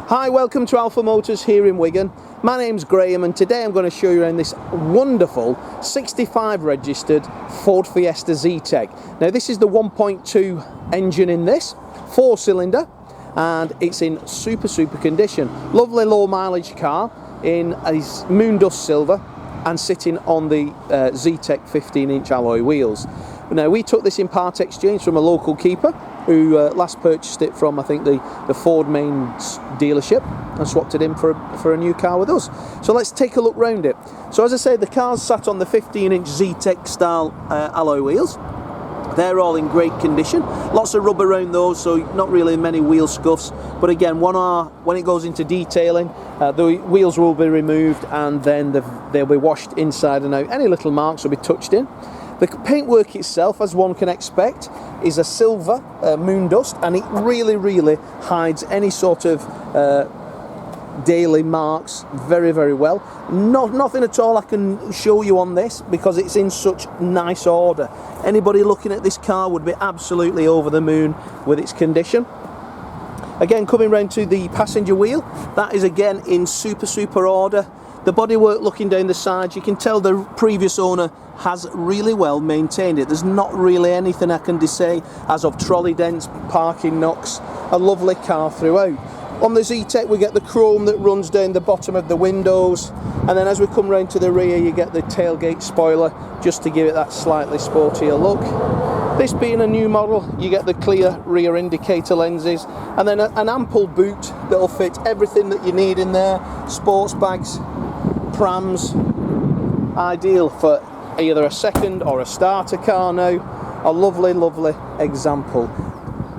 Hi, welcome to Alpha Motors here in Wigan. My name's Graham and today I'm going to show you around this wonderful 65 registered Ford Fiesta Zetec. Now this is the 1.2 engine in this, 4-cylinder, and it's in super condition. Lovely low mileage car in a Moondust silver and sitting on the Zetec 15-inch alloy wheels. Now we took this in part exchange from a local keeper who last purchased it from, I think, the Ford main dealership and swapped it in for a new car with us. So let's take a look round it. So as I say, the car's sat on the 15-inch Zetec style alloy wheels. They're all in great condition. Lots of rubber around those, so not really many wheel scuffs. But again, when it goes into detailing, the wheels will be removed and then they'll be washed inside and out. Any little marks will be touched in. The paintwork itself, as one can expect, is a silver Moondust, and it really hides any sort of daily marks very well. Nothing at all I can show you on this because it's in such nice order. Anybody looking at this car would be absolutely over the moon with its condition. Again, coming round to the passenger wheel, that is again in super order. The bodywork looking down the sides, you can tell the previous owner has really well maintained it. There's not really anything I can say as of trolley dents, parking knocks. A lovely car throughout. On the Zetec we get the chrome that runs down the bottom of the windows, and then as we come round to the rear you get the tailgate spoiler just to give it that slightly sportier look. This being a new model, you get the clear rear indicator lenses and then an ample boot that'll fit everything that you need in there. Sports bags, prams, ideal for either a second or a starter car now. A lovely example.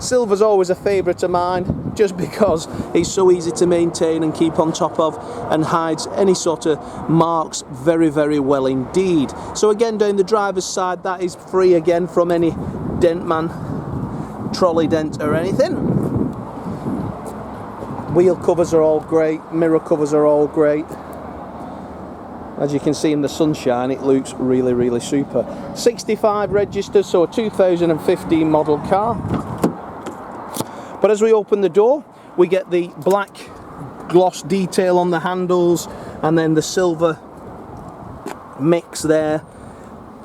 Silver's always a favourite of mine just because it's so easy to maintain and keep on top of and hides any sort of marks very well indeed. So again, down the driver's side, that is free again from any dent man, trolley dent or anything. Wheel covers are all great, mirror covers are all great. As you can see in the sunshine, it looks really super. 65 registered, so a 2015 model car. But as we open the door, we get the black gloss detail on the handles and then the silver mix there.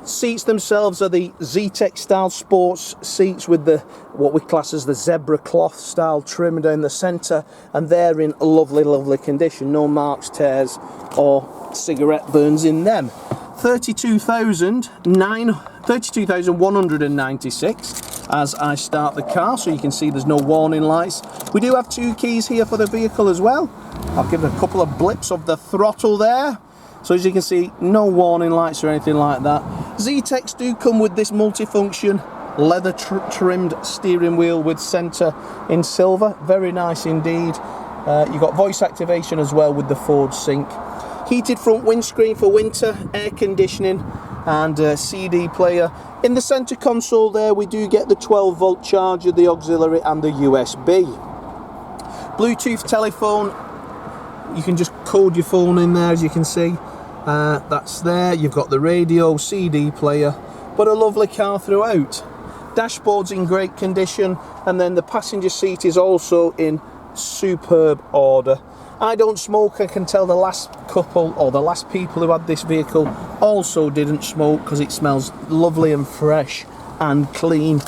Seats themselves are the Zetec style sports seats with the what we class as the zebra cloth style trim down the centre, and they're in lovely condition. No marks, tears or cigarette burns in them. 32,196 as I start the car, so you can see there's no warning lights. We do have 2 keys here for the vehicle as well. I'll give it a couple of blips of the throttle there. So as you can see, no warning lights or anything like that. Zetecs do come with this multifunction leather trimmed steering wheel with centre in silver. Very nice indeed. You've got voice activation as well with the Ford Sync. Heated front windscreen for winter, air conditioning and CD player. In the centre console there we do get the 12-volt charger, the auxiliary and the USB. Bluetooth telephone, you can just code your phone in there as you can see. That's there. You've got the radio, CD player, but a lovely car throughout. Dashboard's in great condition and then the passenger seat is also in superb order. I don't smoke. I can tell the last couple or the last people who had this vehicle also didn't smoke because it smells lovely and fresh and clean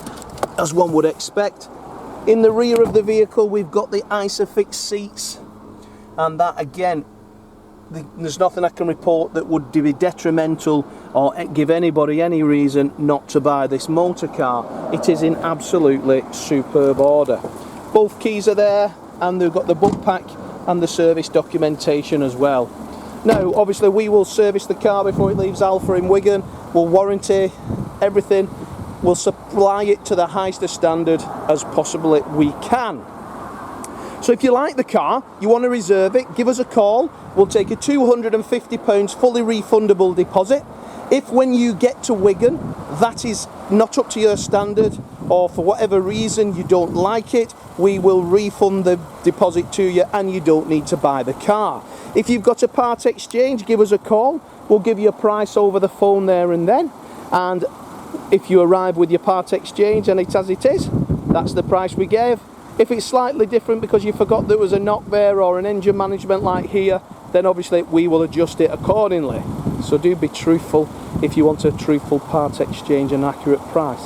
as one would expect. In the rear of the vehicle we've got the Isofix seats, and that again, there's nothing I can report that would be detrimental or give anybody any reason not to buy this motor car. It is in absolutely superb order. Both keys are there and they've got the book pack and the service documentation as well. Now obviously we will service the car before it leaves Alpha in Wigan. We'll warranty everything. We'll supply it to the highest standard as possibly we can. So if you like the car, you want to reserve it, give us a call. We'll take a £250 fully refundable deposit. If when you get to Wigan that is not up to your standard or for whatever reason you don't like it, we will refund the deposit to you and you don't need to buy the car. If you've got a part exchange, give us a call. We'll give you a price over the phone there and then. And if you arrive with your part exchange and it's as it is, that's the price we gave. If it's slightly different because you forgot there was a knock there or an engine management light here, then obviously we will adjust it accordingly. So do be truthful if you want a truthful part exchange and accurate price.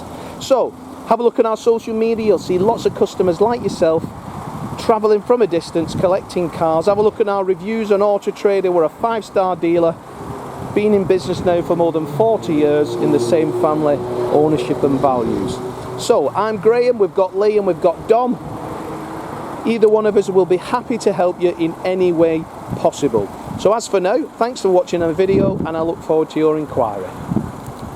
So have a look at our social media. You'll see lots of customers like yourself travelling from a distance collecting cars. Have a look at our reviews on Auto Trader. We're a 5-star dealer, been in business now for more than 40 years in the same family, ownership and values. So I'm Graham, we've got Lee and we've got Dom. Either one of us will be happy to help you in any way possible. So as for now, thanks for watching our video and I look forward to your inquiry.